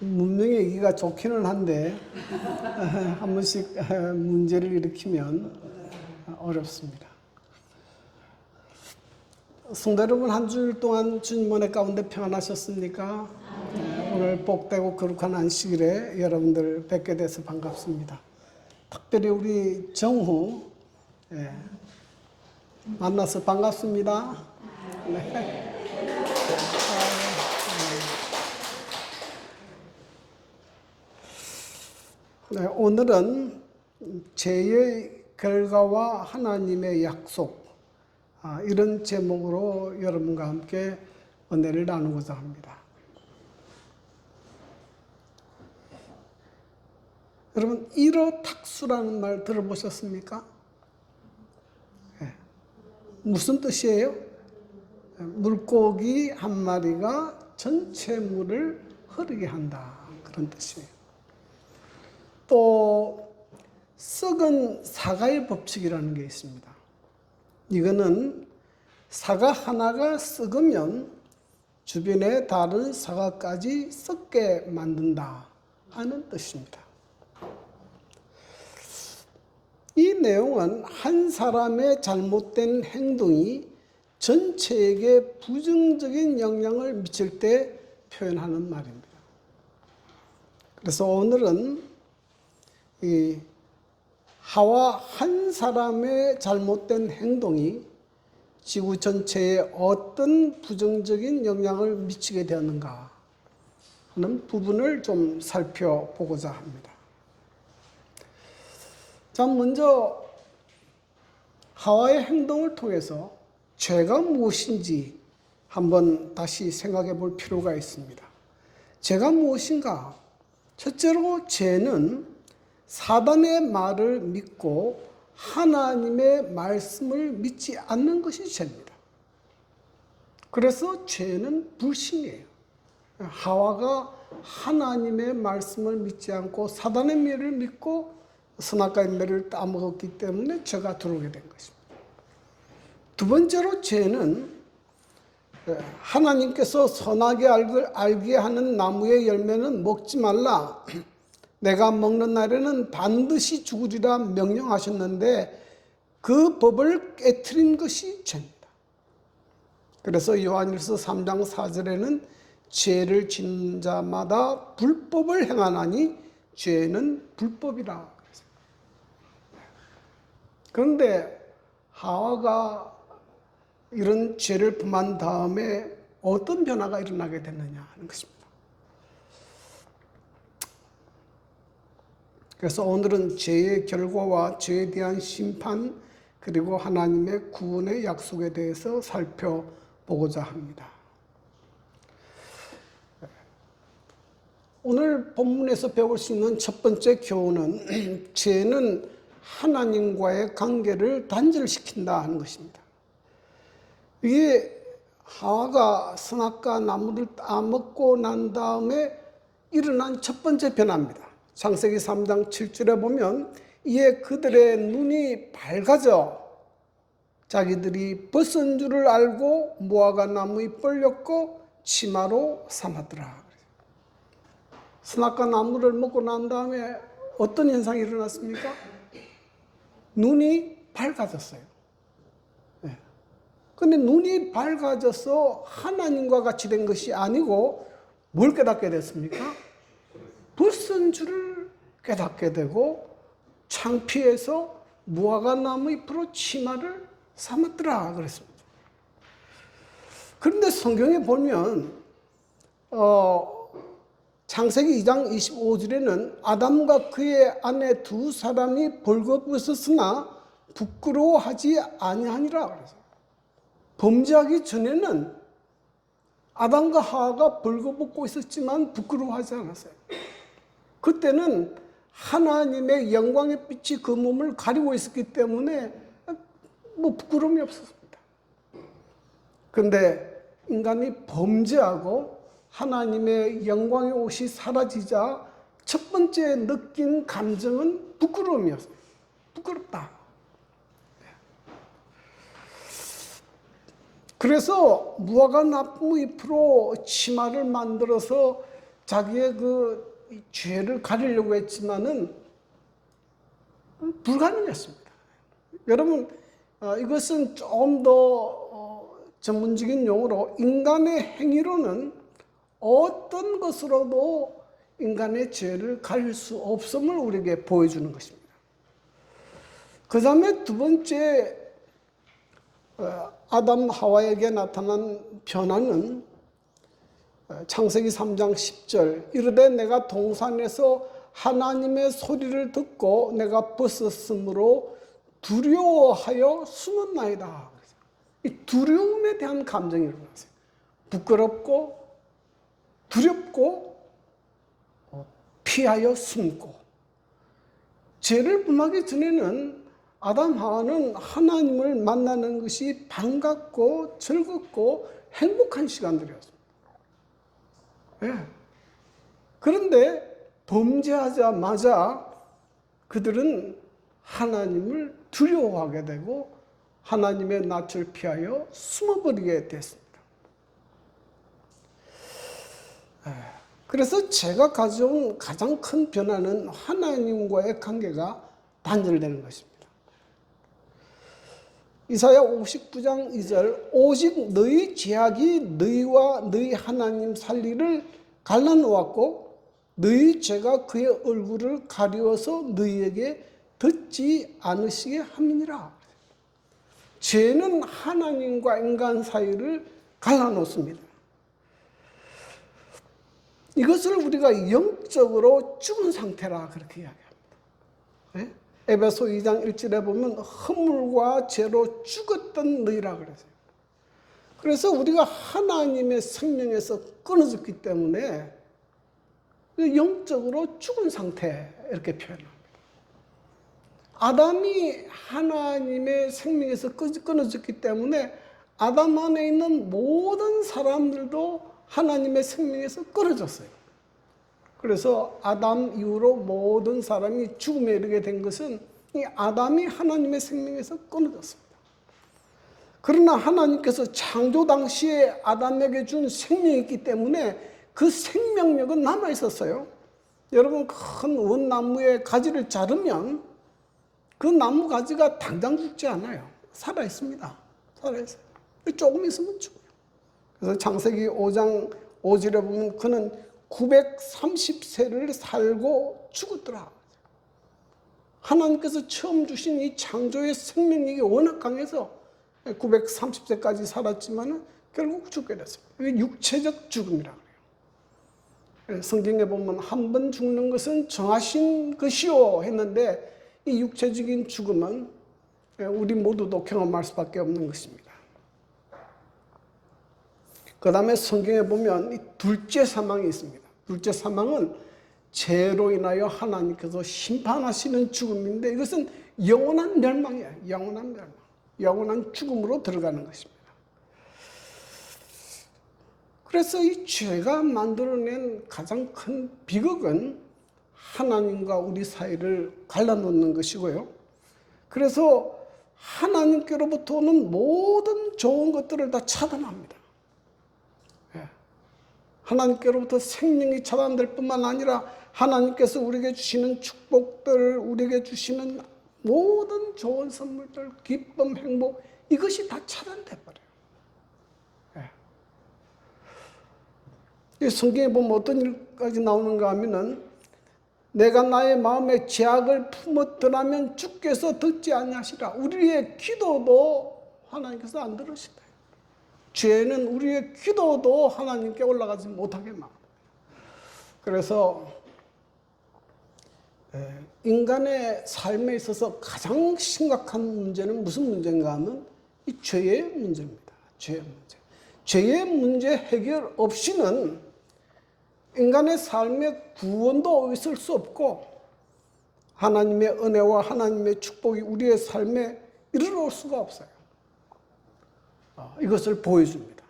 문명의 얘기가 좋기는 한데 한 번씩 문제를 일으키면 어렵습니다. 성도 여러분, 한 주일 동안 주님 은혜 가운데 평안하셨습니까? 오늘 복되고 거룩한 안식일에 여러분들 뵙게 돼서 반갑습니다. 특별히 우리 정후 만나서 반갑습니다. 네. 네, 오늘은 죄의 결과와 하나님의 약속, 이런 제목으로 여러분과 함께 은혜를 나누고자 합니다. 여러분, 일어탁수라는 말 들어보셨습니까? 네. 무슨 뜻이에요? 물고기 한 마리가 전체 물을 흐르게 한다, 그런 뜻이에요. 또 썩은 사과의 법칙이라는 게 있습니다. 이거는 사과 하나가 썩으면 주변의 다른 사과까지 썩게 만든다 하는 뜻입니다. 이 내용은 한 사람의 잘못된 행동이 전체에게 부정적인 영향을 미칠 때 표현하는 말입니다. 그래서 오늘은 이 하와 한 사람의 잘못된 행동이 지구 전체에 어떤 부정적인 영향을 미치게 되었는가 하는 부분을 좀 살펴보고자 합니다. 자, 먼저 하와의 행동을 통해서 죄가 무엇인지 한번 다시 생각해 볼 필요가 있습니다. 죄가 무엇인가? 첫째로 죄는 사단의 말을 믿고 하나님의 말씀을 믿지 않는 것이 죄입니다. 그래서 죄는 불신이에요. 하와가 하나님의 말씀을 믿지 않고 사단의 말을 믿고 선악과의 매를 따먹었기 때문에 죄가 들어오게 된 것입니다. 두 번째로 죄는 하나님께서 선하게 알게 하는 나무의 열매는 먹지 말라, 내가 먹는 날에는 반드시 죽으리라 명령하셨는데 그 법을 깨트린 것이 죄입니다. 그래서 요한일서 3장 4절에는 죄를 짓는 자마다 불법을 행하나니 죄는 불법이라. 그런데 하와가 이런 죄를 범한 다음에 어떤 변화가 일어나게 됐느냐 하는 것입니다. 그래서 오늘은 죄의 결과와 죄에 대한 심판, 그리고 하나님의 구원의 약속에 대해서 살펴보고자 합니다. 오늘 본문에서 배울 수 있는 첫 번째 교훈은 죄는 하나님과의 관계를 단절시킨다 하는 것입니다. 이게 하와가 선악과 나무를 따먹고 난 다음에 일어난 첫 번째 변화입니다. 창세기 3장 7절에 보면 이에 그들의 눈이 밝아져 자기들이 벗은 줄을 알고 무화과 나무에 뻘렸고 치마로 삼았더라. 선악과 나무를 먹고 난 다음에 어떤 현상이 일어났습니까? 눈이 밝아졌어요. 그런데 눈이 밝아져서 하나님과 같이 된 것이 아니고 뭘 깨닫게 됐습니까? 벗은 줄을 깨닫게 되고 창피해서 무화과 나무 잎으로 치마를 삼았더라 그랬습니다. 그런데 성경에 보면 창세기 2장 25절에는 아담과 그의 아내 두 사람이 벌거벗었으나 부끄러워하지 아니하니라 그랬어요. 범죄하기 전에는 아담과 하와가 벌거벗고 있었지만 부끄러워하지 않았어요. 그때는 하나님의 영광의 빛이 그 몸을 가리고 있었기 때문에 부끄러움이 없었습니다. 그런데 인간이 범죄하고 하나님의 영광의 옷이 사라지자 첫 번째 느낀 감정은 부끄러움이었어요. 부끄럽다. 그래서 무화과 나무 잎으로 치마를 만들어서 자기의 그 죄를 가리려고 했지만은 불가능했습니다. 여러분, 이것은 좀 더 전문적인 용어로 인간의 행위로는 어떤 것으로도 인간의 죄를 가릴 수 없음을 우리에게 보여주는 것입니다. 그 다음에 두 번째 아담 하와에게 나타난 변화는 창세기 3장 10절 이르되 내가 동산에서 하나님의 소리를 듣고 내가 벗었으므로 두려워하여 숨었나이다. 이 두려움에 대한 감정이 일어났어요. 부끄럽고 두렵고 피하여 숨고. 죄를 범하기 전에는 아담 하와는 하나님을 만나는 것이 반갑고 즐겁고 행복한 시간들이었습니다. 예. 그런데 범죄하자마자 그들은 하나님을 두려워하게 되고 하나님의 낯을 피하여 숨어버리게 됐습니다. 그래서 제가 가져온 가장 큰 변화는 하나님과의 관계가 단절되는 것입니다. 이사야 59장 2절 오직 너희 죄악이 너희와 너희 하나님 살리를 갈라놓았고 너희 죄가 그의 얼굴을 가리워서 너희에게 듣지 않으시게 함이니라. 죄는 하나님과 인간 사이를 갈라놓습니다. 이것을 우리가 영적으로 죽은 상태라 그렇게 이야기합니다. 네? 에베소 2장 1절에 보면 허물과 죄로 죽었던 너희라 그랬어요. 그래서 우리가 하나님의 생명에서 끊어졌기 때문에 영적으로 죽은 상태 이렇게 표현합니다. 아담이 하나님의 생명에서 끊어졌기 때문에 아담 안에 있는 모든 사람들도 하나님의 생명에서 끊어졌어요. 그래서 아담 이후로 모든 사람이 죽음에 이르게 된 것은 이 아담이 하나님의 생명에서 끊어졌습니다. 그러나 하나님께서 창조 당시에 아담에게 준 생명이 있기 때문에 그 생명력은 남아 있었어요. 여러분, 큰 원나무의 가지를 자르면 그 나무 가지가 당장 죽지 않아요. 살아 있습니다. 살아 있어요. 조금 있으면 죽어요. 그래서 창세기 5장 5절에 보면 그는 930세를 살고 죽었더라. 하나님께서 처음 주신 이 창조의 생명력이 워낙 강해서 930세까지 살았지만 결국 죽게 됐습니다. 이게 육체적 죽음이라고 해요. 성경에 보면 한 번 죽는 것은 정하신 것이요 했는데 이 육체적인 죽음은 우리 모두도 경험할 수밖에 없는 것입니다. 그 다음에 성경에 보면 이 둘째 사망이 있습니다. 둘째 사망은 죄로 인하여 하나님께서 심판하시는 죽음인데 이것은 영원한 멸망이에요. 영원한 멸망. 영원한 죽음으로 들어가는 것입니다. 그래서 이 죄가 만들어낸 가장 큰 비극은 하나님과 우리 사이를 갈라놓는 것이고요. 그래서 하나님께로부터 오는 모든 좋은 것들을 다 차단합니다. 하나님께로부터 생명이 차단될 뿐만 아니라 하나님께서 우리에게 주시는 축복들, 우리에게 주시는 모든 좋은 선물들, 기쁨, 행복 이것이 다 차단돼 버려요. 이 성경에 보면 어떤 일까지 나오는가 하면은 내가 나의 마음에 죄악을 품었더라면 주께서 듣지 아니하시라. 우리의 기도도 하나님께서 안 들으시다. 죄는 우리의 기도도 하나님께 올라가지 못하게 막습니다. 그래서 인간의 삶에 있어서 가장 심각한 문제는 무슨 문제인가 하면 이 죄의 문제입니다. 죄의 문제. 죄의 문제 해결 없이는 인간의 삶에 구원도 있을 수 없고 하나님의 은혜와 하나님의 축복이 우리의 삶에 이르러올 수가 없어요. 이것을 보여줍니다.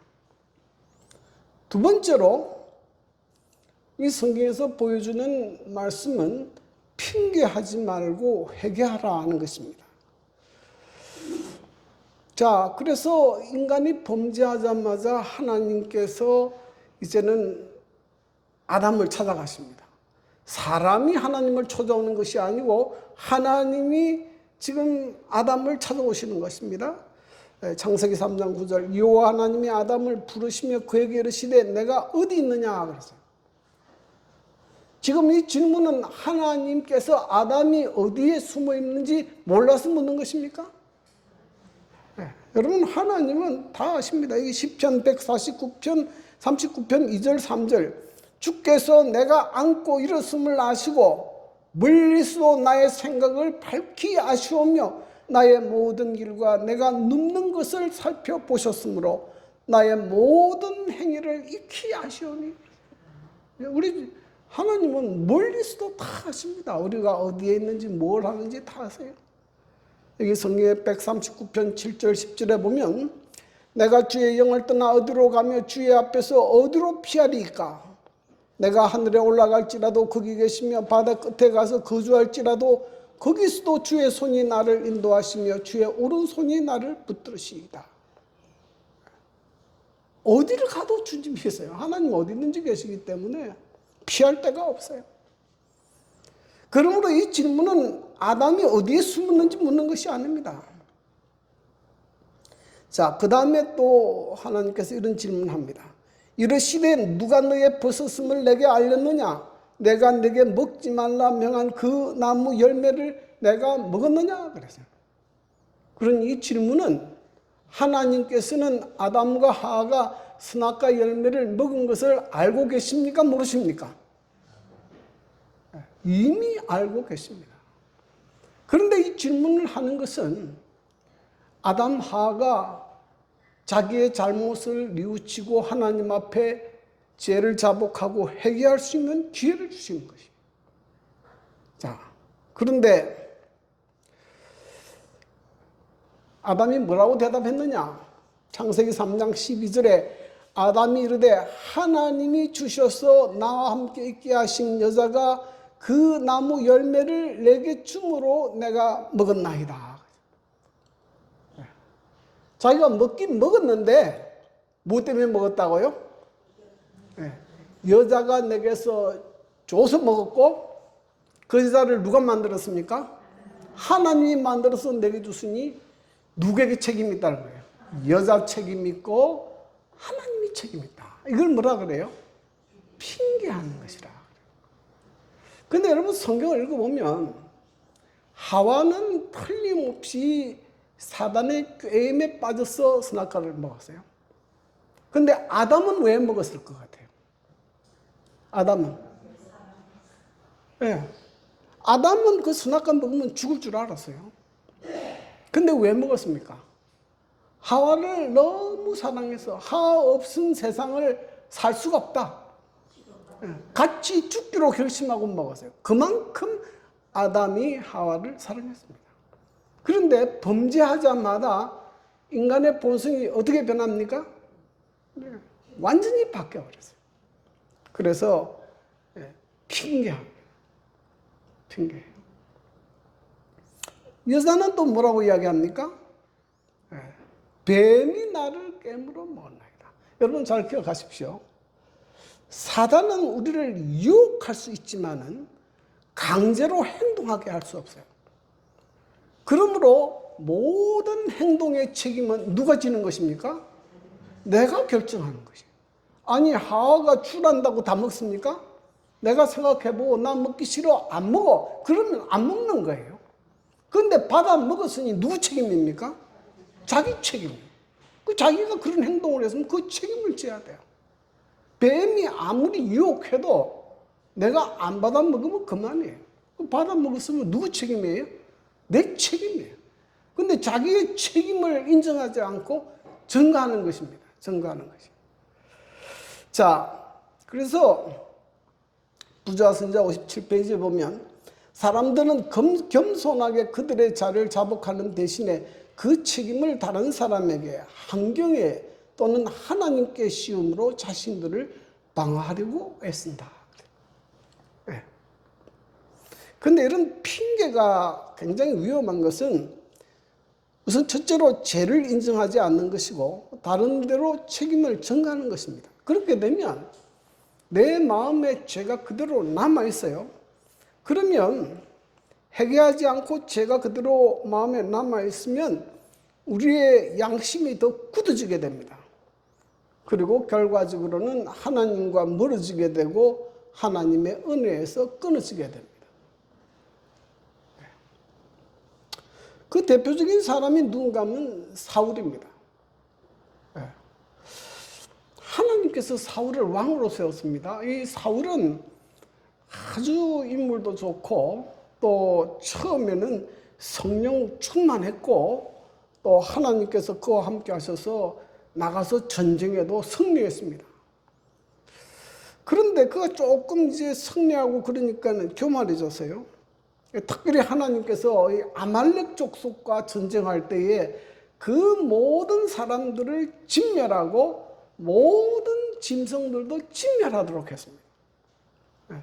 두 번째로 이 성경에서 보여주는 말씀은 핑계하지 말고 회개하라 하는 것입니다. 자, 그래서 인간이 범죄하자마자 하나님께서 이제는 아담을 찾아가십니다. 사람이 하나님을 찾아오는 것이 아니고 하나님이 지금 아담을 찾아오시는 것입니다. 창세기 3장 9절 여호와 하나님이 아담을 부르시며 그에게 이르시되 내가 어디 있느냐 그랬어요. 지금 이 질문은 하나님께서 아담이 어디에 숨어 있는지 몰라서 묻는 것입니까? 여러분 하나님은 다 아십니다. 이게 시편 149편 39편 2절 3절 주께서 내가 앉고 일었음을 아시고 멀리서도 나의 생각을 밝히 아시오며 나의 모든 길과 내가 눕는 것을 살펴보셨으므로 나의 모든 행위를 익히 아시오니. 우리 하나님은 멀리서도 다 아십니다. 우리가 어디에 있는지 뭘 하는지 다 아세요. 여기 성경의 139편 7절 10절에 보면 내가 주의 영을 떠나 어디로 가며 주의 앞에서 어디로 피하리이까. 내가 하늘에 올라갈지라도 거기 계시며 바다 끝에 가서 거주할지라도 거기서도 주의 손이 나를 인도하시며 주의 오른손이 나를 붙들으시이다. 어디를 가도 주님이 계세요. 하나님 어디 있는지 계시기 때문에 피할 데가 없어요. 그러므로 이 질문은 아담이 어디에 숨었는지 묻는 것이 아닙니다. 자, 그 다음에 또 하나님께서 이런 질문을 합니다. 이르시되 누가 너의 벗었음을 내게 알렸느냐? 내가 내게 먹지 말라 명한 그 나무 열매를 내가 먹었느냐? 그랬어요. 그런 이 질문은 하나님께서는 아담과 하와가 선악과 열매를 먹은 것을 알고 계십니까? 모르십니까? 이미 알고 계십니다. 그런데 이 질문을 하는 것은 아담 하와가 자기의 잘못을 뉘우치고 하나님 앞에 죄를 자복하고 회개할 수 있는 기회를 주시는 것이에요. 자, 그런데 아담이 뭐라고 대답했느냐? 창세기 3장 12절에 아담이 이르되 하나님이 주셔서 나와 함께 있게 하신 여자가 그 나무 열매를 내게 줌으로 내가 먹었나이다. 자기가 먹긴 먹었는데 뭐 때문에 먹었다고요? 여자가 내게서 줘서 먹었고 그 여자를 누가 만들었습니까? 하나님이 만들어서 내게 줬으니 누구에게 책임이 있다는 거예요? 여자 책임이 있고 하나님이 책임이 있다. 이걸 뭐라 그래요? 핑계하는 것이라. 근데 여러분 성경을 읽어보면 하와는 틀림없이 사단의 꾀임에 빠져서 선악과를 먹었어요. 근데 아담은 왜 먹었을 것 같아요? 아담은? 네. 아담은 그 선악과 먹으면 죽을 줄 알았어요. 근데 왜 먹었습니까? 하와를 너무 사랑해서 하와 없은 세상을 살 수가 없다. 같이 죽기로 결심하고 먹었어요. 그만큼 아담이 하와를 사랑했습니다. 그런데 범죄하자마자 인간의 본성이 어떻게 변합니까? 완전히 바뀌어버렸어요. 그래서 핑계합니다. 핑계. 여자는 또 뭐라고 이야기합니까? 뱀이 나를 깨물어 먹었나이다. 여러분 잘 기억하십시오. 사단은 우리를 유혹할 수 있지만은 강제로 행동하게 할 수 없어요. 그러므로 모든 행동의 책임은 누가 지는 것입니까? 내가 결정하는 것이에요. 아니 하와가 출한다고 다 먹습니까? 내가 생각해보고 나 먹기 싫어 안 먹어. 그러면 안 먹는 거예요. 그런데 받아 먹었으니 누구 책임입니까? 자기 책임이에요. 그 자기가 그런 행동을 했으면 그 책임을 져야 돼요. 뱀이 아무리 유혹해도 내가 안 받아 먹으면 그만이에요. 받아 먹었으면 누구 책임이에요? 내 책임이에요. 근데 자기의 책임을 인정하지 않고 전가하는 것입니다. 전가하는 것이. 자, 그래서 부자선자 57페이지에 보면 사람들은 겸손하게 그들의 자리를 자복하는 대신에 그 책임을 다른 사람에게, 환경에 또는 하나님께 씌움으로 자신들을 방어하려고 애쓴다. 그런데 이런 핑계가 굉장히 위험한 것은 우선 첫째로 죄를 인정하지 않는 것이고 다른 데로 책임을 전가하는 것입니다. 그렇게 되면 내 마음에 죄가 그대로 남아 있어요. 그러면 회개하지 않고 죄가 그대로 마음에 남아 있으면 우리의 양심이 더 굳어지게 됩니다. 그리고 결과적으로는 하나님과 멀어지게 되고 하나님의 은혜에서 끊어지게 됩니다. 그 대표적인 사람이 누군가 하면 사울입니다. 하나님께서 사울을 왕으로 세웠습니다. 이 사울은 아주 인물도 좋고 또 처음에는 성령 충만했고 또 하나님께서 그와 함께 하셔서 나가서 전쟁에도 승리했습니다. 그런데 그가 조금 이제 승리하고 그러니까는 교만해졌어요. 특별히 하나님께서 이 아말렉 족속과 전쟁할 때에 그 모든 사람들을 진멸하고 모든 짐승들도 진멸하도록 했습니다.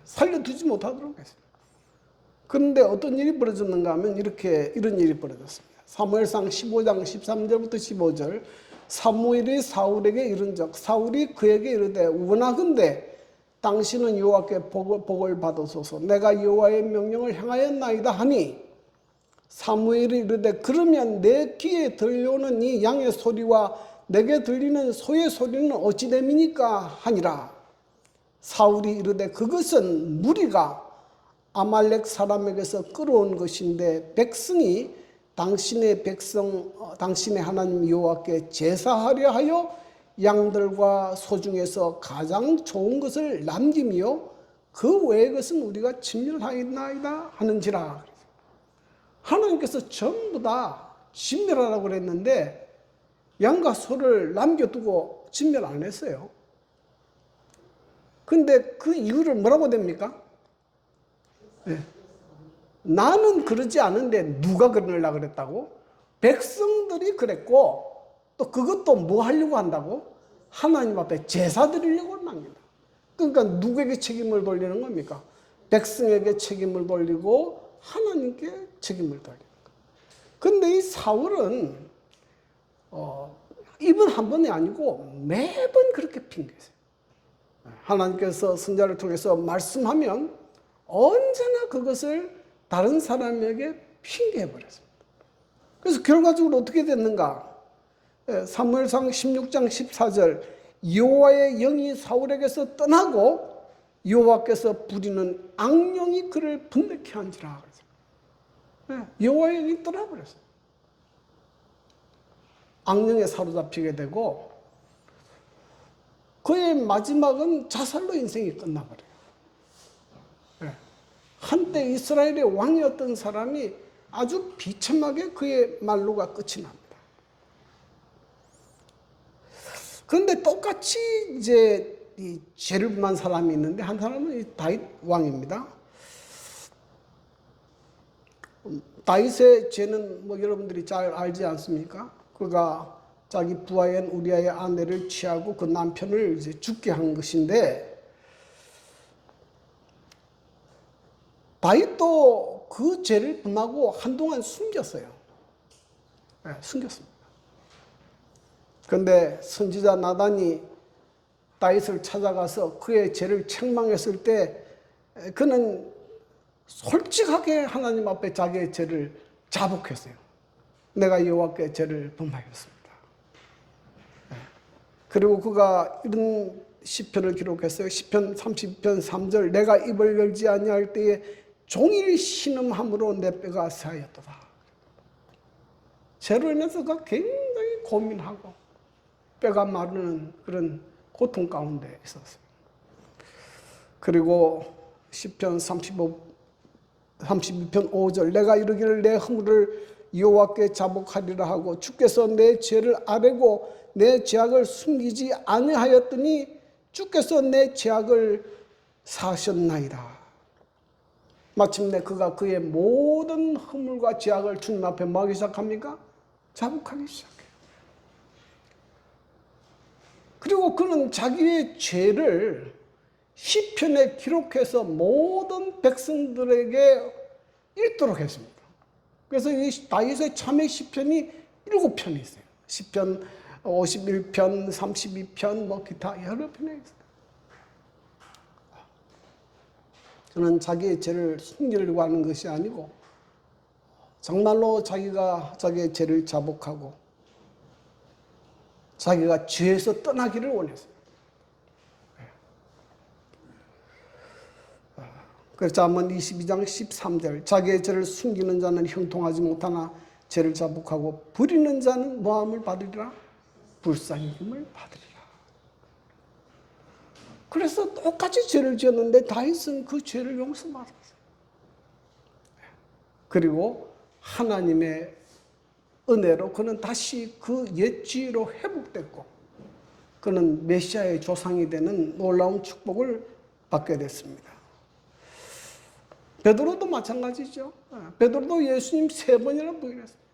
살려두지 못하도록 했습니다. 그런데 어떤 일이 벌어졌는가 하면 이런 일이 벌어졌습니다. 사무엘상 15장 13절부터 15절. 사무엘이 사울에게 이른적 사울이 그에게 이르되 원하건대 당신은 여호와께 복을 받으소서. 내가 여호와의 명령을 행하였나이다 하니 사무엘이 이르되 그러면 내 귀에 들려오는 이 양의 소리와 내게 들리는 소의 소리는 어찌 됨이니까 하니라. 사울이 이르되 그것은 무리가 아말렉 사람에게서 끌어온 것인데 백성이 당신의 하나님 여호와께 제사하려 하여 양들과 소 중에서 가장 좋은 것을 남기며 그 외의 것은 우리가 진멸하였나이다 하는지라. 하나님께서 전부 다 진멸하라고 그랬는데 양과 소를 남겨두고 진멸 안 했어요. 근데 그 이유를 뭐라고 됩니까? 네. 나는 그러지 않은데 누가 그러려고 그랬다고? 백성들이 그랬고 또 그것도 뭐 하려고 한다고? 하나님 앞에 제사 드리려고 남긴다. 그러니까 누구에게 책임을 돌리는 겁니까? 백성에게 책임을 돌리고 하나님께 책임을 돌리는 거예요. 근데 이 사울은 이번 한 번이 아니고 매번 그렇게 핑계세요. 하나님께서 선자를 통해서 말씀하면 언제나 그것을 다른 사람에게 핑계해버렸습니다. 그래서 결과적으로 어떻게 됐는가? 사무엘상 16장 14절 여호와의 영이 사울에게서 떠나고 여호와께서 부리는 악령이 그를 분노케 한지라. 여호와의 영이 떠나버렸어요. 악령에 사로잡히게 되고 그의 마지막은 자살로 인생이 끝나버려요. 한때 이스라엘의 왕이었던 사람이 아주 비참하게 그의 말로가 끝이 납니다. 그런데 똑같이 이제 이 죄를 범한 사람이 있는데 한 사람은 이 다윗 왕입니다. 다윗의 죄는 뭐 여러분들이 잘 알지 않습니까? 그가 자기 부하인 우리아의 아내를 취하고 그 남편을 이제 죽게 한 것인데 다윗도 그 죄를 범하고 한동안 숨겼어요. 네, 숨겼습니다. 그런데 선지자 나단이 다윗을 찾아가서 그의 죄를 책망했을 때 그는 솔직하게 하나님 앞에 자기의 죄를 자복했어요. 내가 여호와께 죄를 범하였습니다. 그리고 그가 이런 시편을 기록했어요. 시편 30편 3절 내가 입을 열지 아니할 때에 종일 신음함으로 내 뼈가 새하였도다. 죄로 인해서 그가 굉장히 고민하고 뼈가 마르는 그런 고통 가운데 있었어요. 그리고 시편 32편 5절 내가 이르기를 내 허물을 여호와께 자복하리라 하고 주께서 내 죄를 아뢰고 내 죄악을 숨기지 아니하였더니 주께서 내 죄악을 사하셨나이다. 마침내 그가 그의 모든 허물과 죄악을 주님 앞에 뭐하기 시작합니까? 자복하기 시작해요. 그리고 그는 자기의 죄를 시편에 기록해서 모든 백성들에게 읽도록 했습니다. 그래서 이 다윗의 참회 시편이 7편이 있어요. 시편 51편, 32편, 뭐 기타 여러 편이 있어요. 그는 자기의 죄를 숨기려고 하는 것이 아니고 정말로 자기가 자기의 죄를 자복하고 자기가 죄에서 떠나기를 원했어요. 그래서 잠언 22장 13절 자기의 죄를 숨기는 자는 형통하지 못하나 죄를 자복하고 부리는 자는 모함을 받으리라 불쌍히 힘을 받으리라. 그래서 똑같이 죄를 지었는데 다윗은 그 죄를 용서받았어요. 그리고 하나님의 은혜로 그는 다시 그 옛 지위로 회복됐고 그는 메시아의 조상이 되는 놀라운 축복을 받게 됐습니다. 베드로도 마찬가지죠. 베드로도 예수님 3번이나 부인했습니다.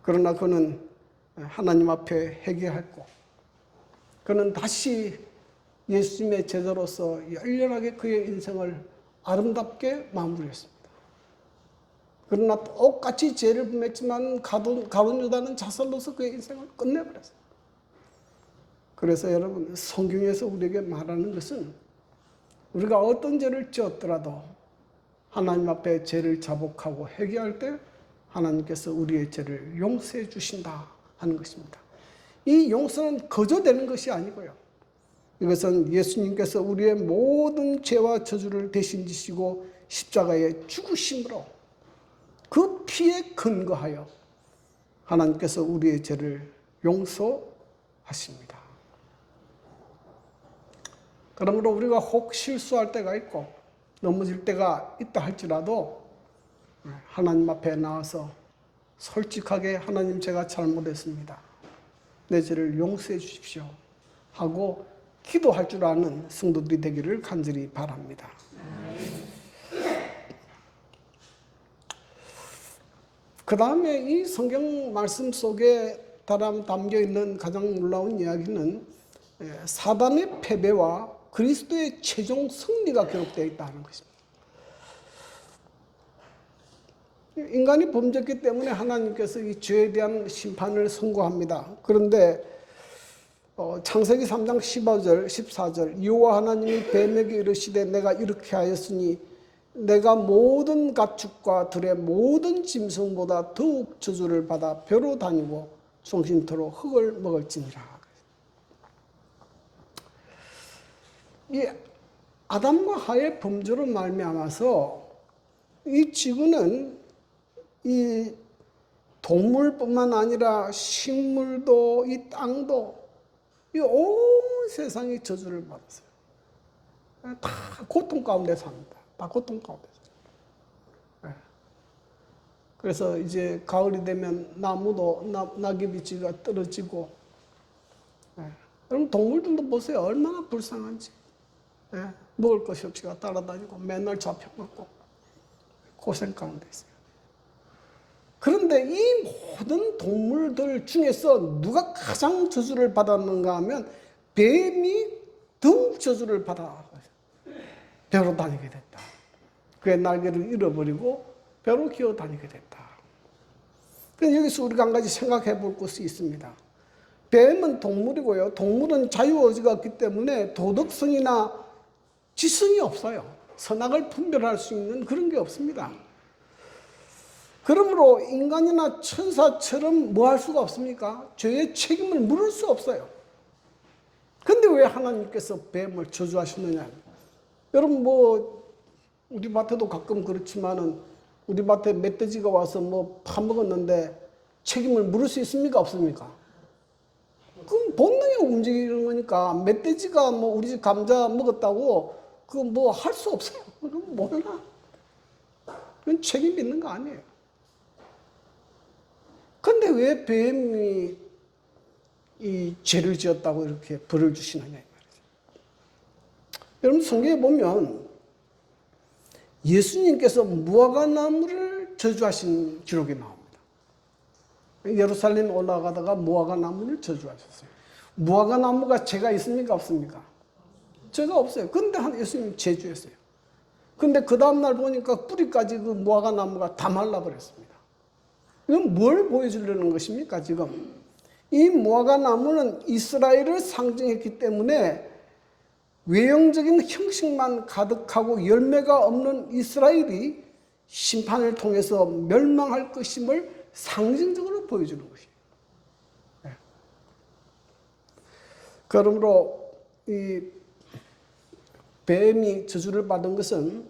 그러나 그는 하나님 앞에 회개했고 그는 다시 예수님의 제자로서 열렬하게 그의 인생을 아름답게 마무리했습니다. 그러나 똑같이 죄를 범했지만 가룟 유다는 자살로서 그의 인생을 끝내버렸어요. 그래서 여러분 성경에서 우리에게 말하는 것은 우리가 어떤 죄를 지었더라도 하나님 앞에 죄를 자복하고 회개할 때 하나님께서 우리의 죄를 용서해 주신다 하는 것입니다. 이 용서는 거저되는 것이 아니고요. 이것은 예수님께서 우리의 모든 죄와 저주를 대신 지시고 십자가에 죽으심으로 그 피에 근거하여 하나님께서 우리의 죄를 용서하십니다. 그러므로 우리가 혹 실수할 때가 있고 넘어질 때가 있다 할지라도 하나님 앞에 나와서 솔직하게 하나님 제가 잘못했습니다. 내 죄를 용서해 주십시오 하고 기도할 줄 아는 성도들이 되기를 간절히 바랍니다. 그 다음에 이 성경 말씀 속에 담겨 있는 가장 놀라운 이야기는 사단의 패배와 그리스도의 최종 승리가 기록되어 있다는 것입니다. 인간이 범죄했기 때문에 하나님께서 이 죄에 대한 심판을 선고합니다. 그런데 창세기 3장 15절, 14절 여호와 하나님이 뱀에게 이르시되 내가 이렇게 하였으니 내가 모든 가축과 들의 모든 짐승보다 더욱 저주를 받아 벼로 다니고 종신토록 흙을 먹을지니라. 이 아담과 하의 범죄로 말미암아서 이 지구는 이 동물뿐만 아니라 식물도 이 땅도 이 온 세상이 저주를 받았어요. 다 고통 가운데 삽니다. 다 고통 가운데 삽니다. 그래서 이제 가을이 되면 나무도 낙엽이지가 떨어지고 여러분 동물들도 보세요. 얼마나 불쌍한지. 먹을 것이 없이가 따라다니고 맨날 잡혀먹고 고생 가운데 있어요. 그런데 이 모든 동물들 중에서 누가 가장 저주를 받았는가 하면 뱀이 더욱 저주를 받아 벼로 다니게 됐다. 그의 날개를 잃어버리고 벼로 기어 다니게 됐다. 그래서 여기서 우리가 한 가지 생각해 볼 것이 있습니다. 뱀은 동물이고요. 동물은 자유의지가 없기 때문에 도덕성이나 지성이 없어요. 선악을 분별할 수 있는 그런 게 없습니다. 그러므로 인간이나 천사처럼 뭐 할 수가 없습니까? 죄의 책임을 물을 수 없어요. 근데 왜 하나님께서 뱀을 저주하시느냐? 여러분 우리 밭에도 가끔 그렇지만은 우리 밭에 멧돼지가 와서 파먹었는데 책임을 물을 수 있습니까? 없습니까? 그건 본능이 움직이는 거니까 멧돼지가 우리 집 감자 먹었다고 그거 할 수 없어요. 그건 몰라. 그건 책임 있는 거 아니에요. 근데 왜 뱀이 이 죄를 지었다고 이렇게 벌을 주시느냐 이 말이죠. 여러분 성경에 보면 예수님께서 무화과나무를 저주하신 기록이 나옵니다. 예루살렘 올라가다가 무화과나무를 저주하셨어요. 무화과나무가 죄가 있습니까? 없습니까? 죄가 없어요. 근데 예수님 저주했어요. 근데 그 다음날 보니까 뿌리까지 그 무화과나무가 다 말라버렸습니다. 이건 뭘 보여주려는 것입니까? 지금 이 무화과나무는 이스라엘을 상징했기 때문에 외형적인 형식만 가득하고 열매가 없는 이스라엘이 심판을 통해서 멸망할 것임을 상징적으로 보여주는 것이에요. 네. 그러므로 이 뱀이 저주를 받은 것은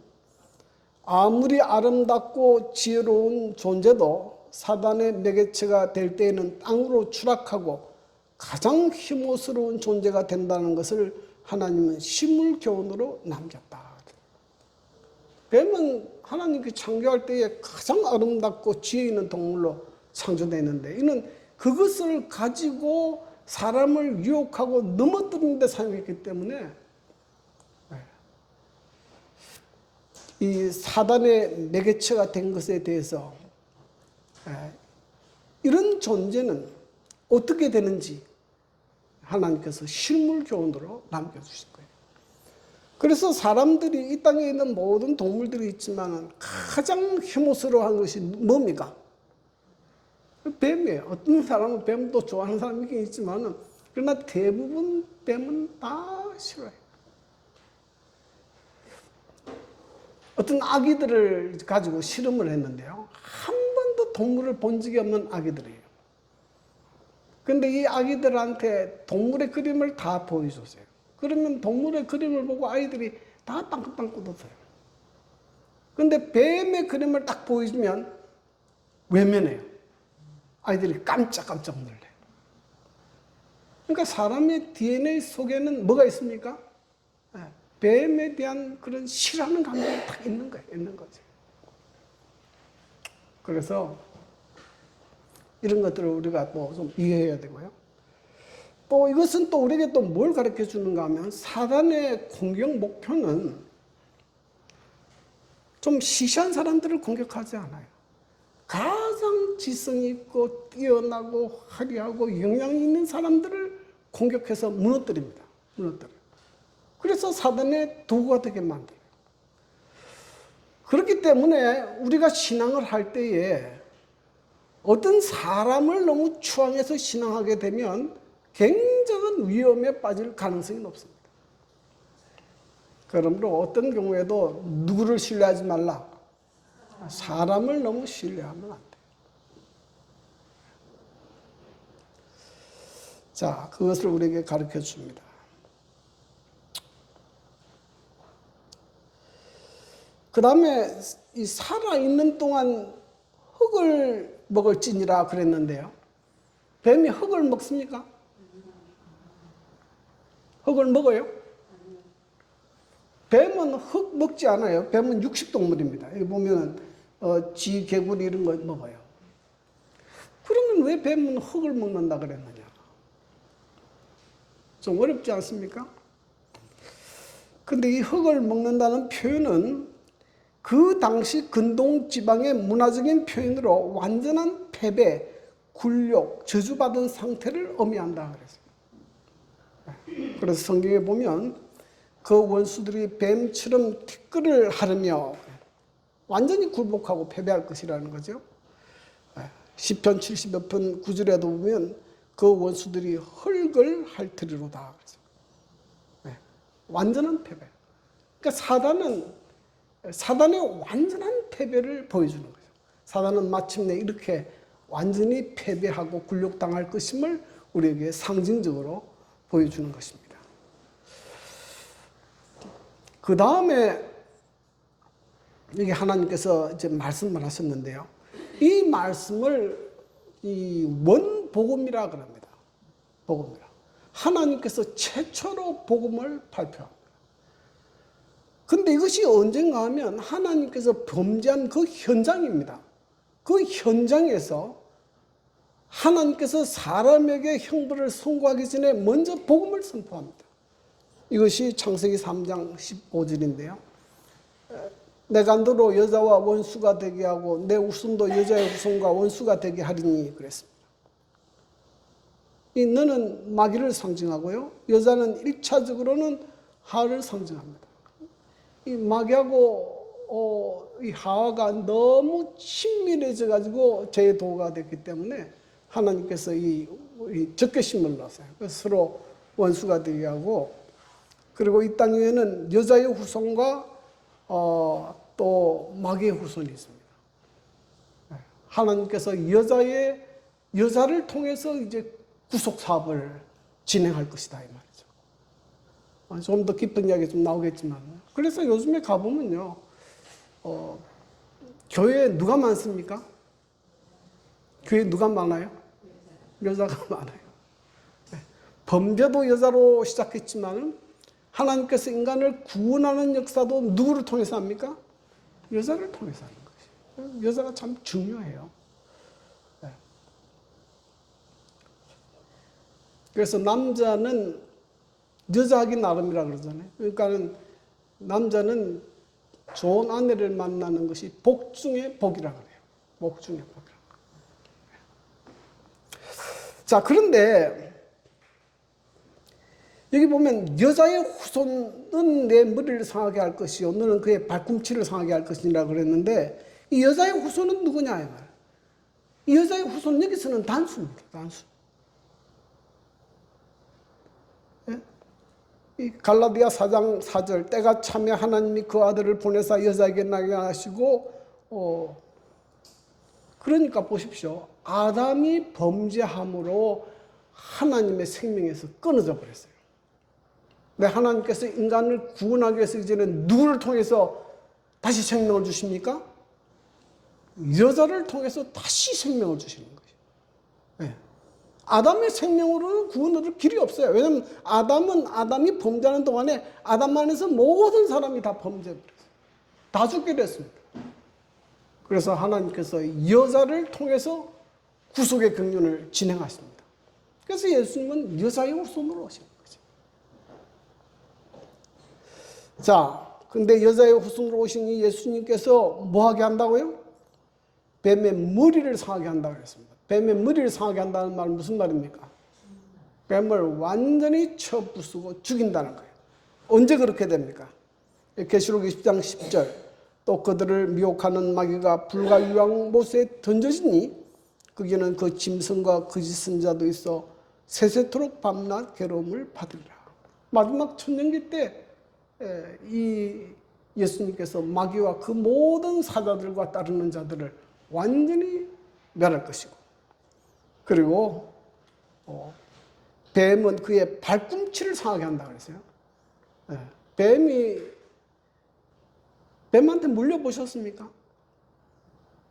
아무리 아름답고 지혜로운 존재도 사단의 매개체가 될 때에는 땅으로 추락하고 가장 혐오스러운 존재가 된다는 것을 하나님은 심물교훈으로 남겼다. 뱀은 하나님께 창조할 때에 가장 아름답고 지혜 있는 동물로 창조되는데 이는 그것을 가지고 사람을 유혹하고 넘어뜨리는 데 사용했기 때문에 이 사단의 매개체가 된 것에 대해서 이런 존재는 어떻게 되는지 하나님께서 실물 교훈으로 남겨주신 거예요. 그래서 사람들이 이 땅에 있는 모든 동물들이 있지만 가장 혐오스러워한 것이 뭡니까? 뱀이에요. 어떤 사람은 뱀도 좋아하는 사람이 있긴 있지만 그러나 대부분 뱀은 다 싫어해요. 어떤 아기들을 가지고 실험을 했는데요. 한 번도 동물을 본 적이 없는 아기들이에요. 근데 이 아기들한테 동물의 그림을 다 보여줬어요. 그러면 동물의 그림을 보고 아이들이 다 땅긋땅긋 웃어요. 근데 뱀의 그림을 딱 보여주면 외면해요. 아이들이 깜짝깜짝 놀래요. 그러니까 사람의 DNA 속에는 뭐가 있습니까? 뱀에 대한 그런 싫어하는 감정이 딱 있는 거예요. 있는 거죠. 그래서 이런 것들을 우리가 또 좀 이해해야 되고요. 또 이것은 또 우리에게 또 뭘 가르쳐 주는가 하면 사단의 공격 목표는 좀 시시한 사람들을 공격하지 않아요. 가장 지성이 있고 뛰어나고 화려하고 영향 있는 사람들을 공격해서 무너뜨립니다. 무너뜨려요. 그래서 사단의 도구가 되게 만들어요. 그렇기 때문에 우리가 신앙을 할 때에 어떤 사람을 너무 추앙해서 신앙하게 되면 굉장한 위험에 빠질 가능성이 높습니다. 그러므로 어떤 경우에도 누구를 신뢰하지 말라. 사람을 너무 신뢰하면 안 돼요. 자, 그것을 우리에게 가르쳐 줍니다. 그 다음에 이 살아있는 동안 흙을 먹을지니라 그랬는데요. 뱀이 흙을 먹습니까? 흙을 먹어요? 뱀은 흙 먹지 않아요. 뱀은 육식동물입니다. 여기 보면 쥐, 개구리 이런 거 먹어요. 그러면 왜 뱀은 흙을 먹는다 그랬느냐? 좀 어렵지 않습니까? 근데 이 흙을 먹는다는 표현은 그 당시 근동 지방의 문화적인 표현으로 완전한 패배, 굴욕, 저주받은 상태를 의미한다 그랬어요. 그래서 성경에 보면 그 원수들이 뱀처럼 티끌을 하르며 완전히 굴복하고 패배할 것이라는 거죠. 시편 70여 편 9절에도 보면 그 원수들이 흙을 핥으리로다. 완전한 패배. 그러니까 사단의 완전한 패배를 보여주는 거죠. 사단은 마침내 이렇게 완전히 패배하고 굴욕당할 것임을 우리에게 상징적으로 보여주는 것입니다. 그 다음에 여기 하나님께서 이제 말씀을 하셨는데요. 이 말씀을 이 원복음이라 그럽니다. 복음이라. 하나님께서 최초로 복음을 발표합니다. 근데 이것이 언젠가 하면 하나님께서 범죄한 그 현장입니다. 그 현장에서 하나님께서 사람에게 형벌을 선고하기 전에 먼저 복음을 선포합니다. 이것이 창세기 3장 15절인데요. 내가 너로 여자와 원수가 되게 하고 내 후손도 여자의 후손과 원수가 되게 하리니 그랬습니다. 이 너는 마귀를 상징하고요. 여자는 1차적으로는 하와를 상징합니다. 이 마귀하고 이 하와가 너무 친밀해져 가지고 죄의 도가 됐기 때문에 하나님께서 이 적개심을 넣었어요. 서로 원수가 되게 하고 그리고 이 땅 위에는 여자의 후손과 또 마귀의 후손이 있습니다. 하나님께서 여자를 통해서 이제 구속 사업을 진행할 것이다 이 말이죠. 좀 더 깊은 이야기 좀 나오겠지만, 그래서 요즘에 가보면요, 교회에 누가 많습니까? 교회에 누가 많아요? 여자가 많아요. 범죄도 여자로 시작했지만 하나님께서 인간을 구원하는 역사도 누구를 통해서 합니까? 여자를 통해서 하는 것이에요. 여자가 참 중요해요. 그래서 남자는 여자하기 나름이라 그러잖아요. 그러니까 남자는 좋은 아내를 만나는 것이 복 중의 복이라 그래요. 복 중의 복이라. 자, 그런데 여기 보면 여자의 후손은 내 머리를 상하게 할 것이요 너는 그의 발꿈치를 상하게 할 것이라 그랬는데, 이 여자의 후손은 누구냐 이 말. 이 여자의 후손 여기서는 단수입니다. 단수. 이 갈라디아 4장 4절, 때가 차며 하나님이 그 아들을 보내사 여자에게 나게 하시고, 그러니까 보십시오. 아담이 범죄함으로 하나님의 생명에서 끊어져 버렸어요. 근데 하나님께서 인간을 구원하기 위해서 이제는 누구를 통해서 다시 생명을 주십니까? 여자를 통해서 다시 생명을 주시는 거예요. 네. 아담의 생명으로는 구원 얻을 길이 없어요. 왜냐하면 아담이 범죄하는 동안에 아담 안에서 모든 사람이 다 범죄해버렸어요. 다 죽게 됐습니다. 그래서 하나님께서 여자를 통해서 구속의 경륜을 진행하십니다. 그래서 예수님은 여자의 후손으로 오신 거죠. 자, 근데 여자의 후손으로 오신 이 예수님께서 뭐 하게 한다고요? 뱀의 머리를 상하게 한다고 했습니다. 뱀의 머리를 상하게 한다는 말은 무슨 말입니까? 뱀을 완전히 쳐부수고 죽인다는 거예요. 언제 그렇게 됩니까? 계시록 20장 10절, 또 그들을 미혹하는 마귀가 불과 유황 못에 던져지니 거기는 그 짐승과 거짓 선자도 있어 세세토록 밤낮 괴로움을 받으리라. 마지막 천년기 때 이 예수님께서 마귀와 그 모든 사자들과 따르는 자들을 완전히 멸할 것이고, 그리고 뱀은 그의 발꿈치를 상하게 한다고 그랬어요. 뱀한테 물려보셨습니까?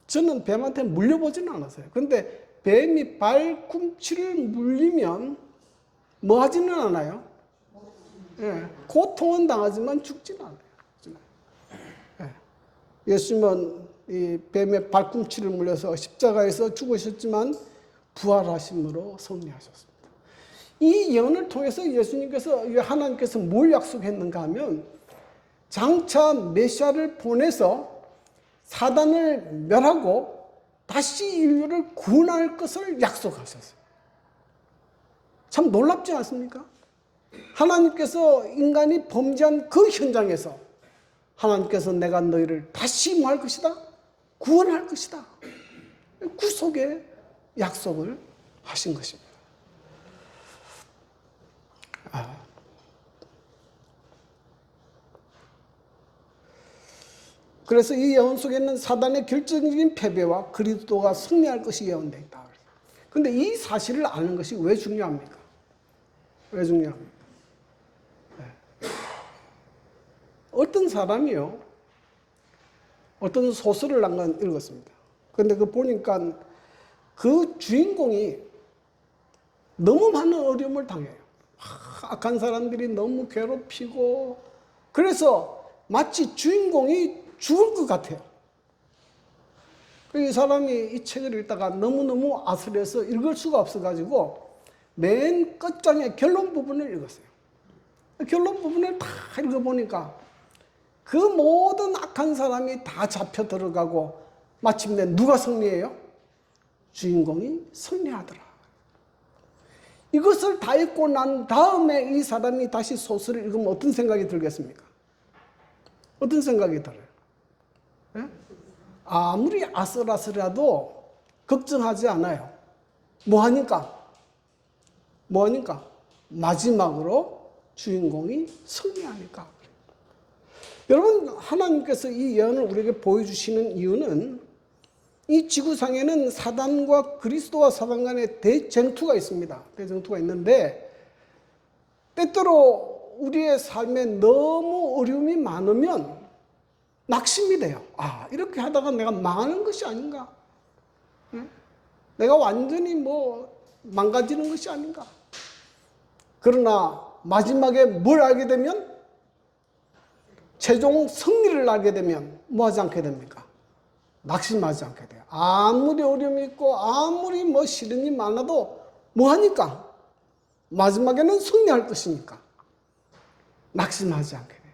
저는 뱀한테 물려보지는 않았어요. 그런데 뱀이 발꿈치를 물리면 뭐 하지는 않아요? 고통은 당하지만 죽지는 않아요. 예수님은 이 뱀의 발꿈치를 물려서 십자가에서 죽으셨지만 부활하심으로 승리하셨습니다. 이 예언을 통해서 하나님께서 뭘 약속했는가 하면, 장차 메시아를 보내서 사단을 멸하고 다시 인류를 구원할 것을 약속하셨어요. 참 놀랍지 않습니까? 하나님께서 인간이 범죄한 그 현장에서 하나님께서 내가 너희를 다시 뭐 할 것이다? 구원할 것이다. 구속의 약속을 하신 것입니다. 그래서 이 예언 속에는 사단의 결정적인 패배와 그리스도가 승리할 것이 예언되어 있다. 그런데 이 사실을 아는 것이 왜 중요합니까? 왜 중요합니까? 어떤 사람이요, 어떤 소설을 한권 읽었습니다. 그런데 그 보니까 그 주인공이 너무 많은 어려움을 당해요. 악한 사람들이 너무 괴롭히고, 그래서 마치 주인공이 죽을 것 같아요. 이 사람이 이 책을 읽다가 너무너무 아슬해서 읽을 수가 없어가지고 맨 끝장의 결론 부분을 읽었어요. 결론 부분을 다 읽어보니까 그 모든 악한 사람이 다 잡혀 들어가고 마침내 누가 승리해요? 주인공이 승리하더라. 이것을 다 읽고 난 다음에 이 사람이 다시 소설을 읽으면 어떤 생각이 들겠습니까? 어떤 생각이 들어요? 예? 아무리 아슬아슬해도 걱정하지 않아요. 뭐 하니까? 마지막으로 주인공이 승리하니까. 여러분, 하나님께서 이 예언을 우리에게 보여주시는 이유는 이 지구상에는 사단과 그리스도와 사단 간의 대쟁투가 있습니다. 대쟁투가 있는데 때때로 우리의 삶에 너무 어려움이 많으면 낙심이 돼요. 아, 이렇게 하다가 내가 망하는 것이 아닌가? 내가 완전히 망가지는 것이 아닌가? 그러나 마지막에 뭘 알게 되면, 최종 승리를 알게 되면 뭐 하지 않게 됩니까? 낙심하지 않게 돼요. 아무리 어려움이 있고 아무리 싫은 일 많아도 뭐 하니까? 마지막에는 승리할 것이니까 낙심하지 않게 돼요.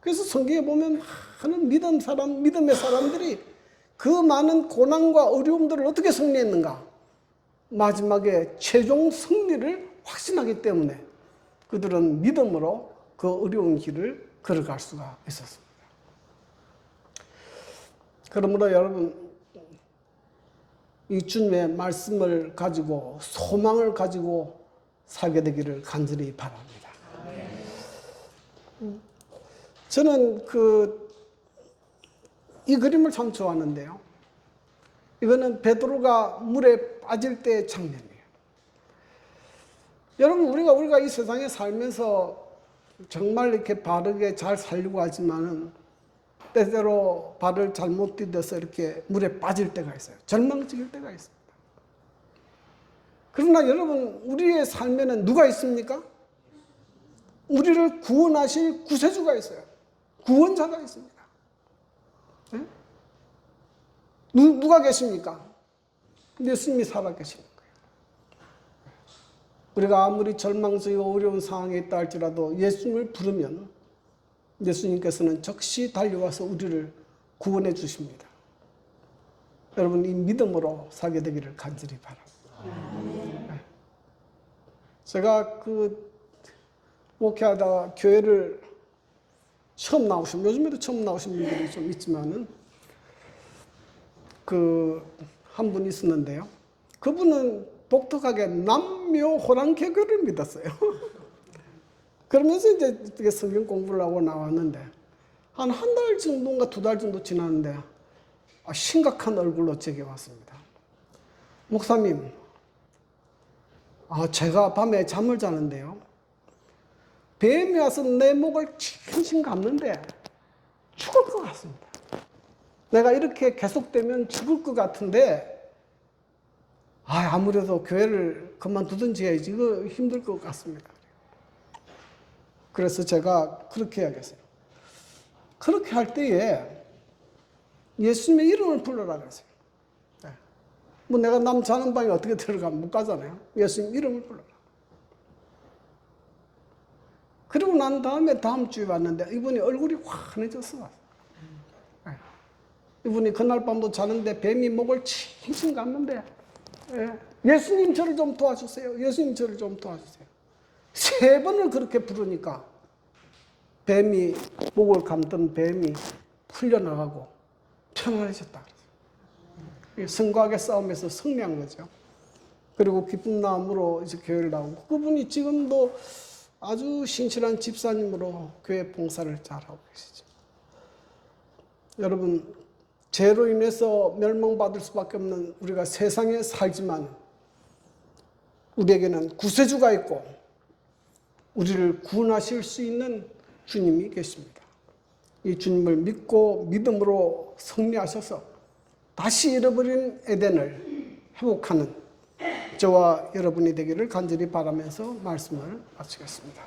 그래서 성경에 보면 많은 믿음의 사람들이 그 많은 고난과 어려움들을 어떻게 승리했는가? 마지막에 최종 승리를 확신하기 때문에 그들은 믿음으로 그 어려운 길을 걸어갈 수가 있었습니다. 그러므로 여러분, 이 주님의 말씀을 가지고 소망을 가지고 살게 되기를 간절히 바랍니다. 저는 이 그림을 참 좋아하는데요. 이거는 베드로가 물에 빠질 때의 장면이에요. 여러분, 우리가 이 세상에 살면서 정말 이렇게 바르게 잘 살려고 하지만은 때때로 발을 잘못 디뎌서 이렇게 물에 빠질 때가 있어요. 절망적일 때가 있습니다. 그러나 여러분, 우리의 삶에는 누가 있습니까? 우리를 구원하실 구세주가 있어요. 구원자가 있습니다. 네? 누가 계십니까? 예수님이 살아계시는 거예요. 우리가 아무리 절망적이고 어려운 상황에 있다 할지라도 예수님을 부르면 예수님께서는 즉시 달려와서 우리를 구원해 주십니다. 여러분, 이 믿음으로 살게 되기를 간절히 바랍니다. 네. 제가 목회하다 교회를 요즘에도 처음 나오신 분들이 좀 있지만은, 한 분 있었는데요. 그분은 독특하게 남묘호랑개교를 믿었어요. 그러면서 이제 성경 공부를 하고 나왔는데, 한 달 정도인가 2달 정도 지났는데, 심각한 얼굴로 제게 왔습니다. 목사님, 제가 밤에 잠을 자는데요. 뱀이 와서 내 목을 칭칭 감는데 죽을 것 같습니다. 내가 이렇게 계속되면 죽을 것 같은데, 아무래도 교회를 그만두든지 해야지. 이거 힘들 것 같습니다. 그래서 제가 그렇게 해야겠어요. 그렇게 할 때에 예수님의 이름을 불러라 그랬어요. 내가 남 자는 방에 어떻게 들어가면 못 가잖아요. 예수님 이름을 불러라. 그리고 난 다음에 다음 주에 왔는데 이분이 얼굴이 환해졌어. 이분이 그날 밤도 자는데 뱀이 목을 칭칭 감는데, 예수님 저를 좀 도와주세요. 예수님 저를 좀 도와주세요. 3번을 그렇게 부르니까 목을 감던 뱀이 풀려나가고 편안해졌다. 성과의 싸움에서 승리한 거죠. 그리고 기쁜 마음으로 이제 교회를 나오고, 그분이 지금도 아주 신실한 집사님으로 교회 봉사를 잘하고 계시죠. 여러분, 죄로 인해서 멸망받을 수밖에 없는 우리가 세상에 살지만 우리에게는 구세주가 있고 우리를 구원하실 수 있는 주님이 계십니다. 이 주님을 믿고 믿음으로 승리하셔서 다시 잃어버린 에덴을 회복하는 저와 여러분이 되기를 간절히 바라면서 말씀을 마치겠습니다.